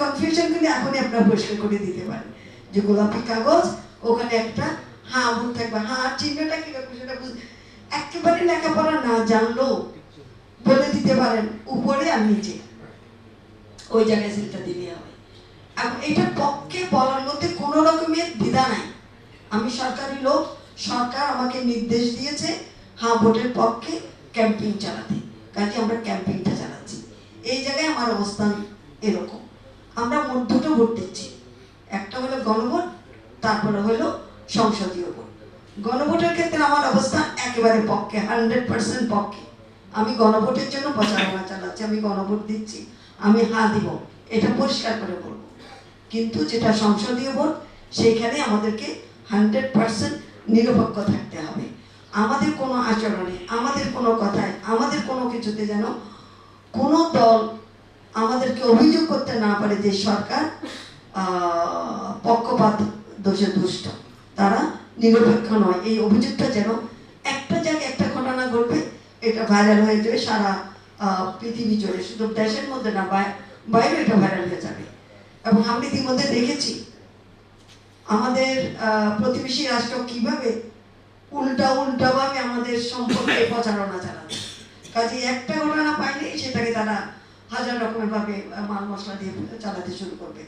Confusion গুলি এখনই আপনারা পরিষ্কার করে দিতে পারেন যে গোলাপি কাগজ, ওখানে একটা হাঁ ভুল থাকবে, হাঁ চিহ্নটা কিরকম সেটা একেবারে লেখাপড়া না জানলেও বলে দিতে পারেন উপরে আর নিচে, ওই জায়গায় সিলটা দিলে হবে। এবং এটার পক্ষে বলার মধ্যে কোনো রকমের দ্বিধা নাই। আমি সরকারি লোক, সরকার আমাকে নির্দেশ দিয়েছে হ্যাঁ ভোটের পক্ষে ক্যাম্পেইন চালাতে, কাজে আমরা ক্যাম্পেইনটা চালাচ্ছি। এই জায়গায় আমার অবস্থান এরকম। আমরা মোট দুটো ভোট দিচ্ছি, একটা হলো গণভোট, তারপরে হলো সংসদীয় ভোট। গণভোটের ক্ষেত্রে আমার অবস্থান একেবারে পক্ষে, 100% পক্ষে। আমি গণভোটের জন্য প্রচারণা চালাচ্ছি, আমি গণভোট দিচ্ছি, আমি হ্যাঁ দিব, এটা পরিষ্কার করে বলবো। কিন্তু যেটা সংসদীয় ভোট, সেইখানে আমাদেরকে 100% নিরপেক্ষ থাকতে হবে। আমাদের কোনো আচরণে, আমাদের কোনো কথায়, আমাদের কোনো কিছুতে যেন কোনো দল আমাদেরকে অভিযোগ করতে না পারে যে সরকার পক্ষপাত দোষে দুষ্ট, তারা নিরপেক্ষ নয়। এই অভিযোগটা যেন একটা জায়গায় একটা ঘটনা ঘটবে, এটা ভাইরাল হয়ে যাবে সারা পৃথিবী জুড়ে, শুধু দেশের মধ্যে না, বাইরে এটা ভাইরাল হয়ে যাবে। এবং আমরা ইতিমধ্যে দেখেছি আমাদের প্রতিবেশী রাষ্ট্র কিভাবে উল্টাভাবে আমাদের সম্পর্কে প্রচারণা চালাচ্ছে। কাজে একটা ঘটনা পাইলেই সেটাকে তারা হাজার রকমের ভাবে মাল মশলা দিয়ে চালাতে শুরু করবে।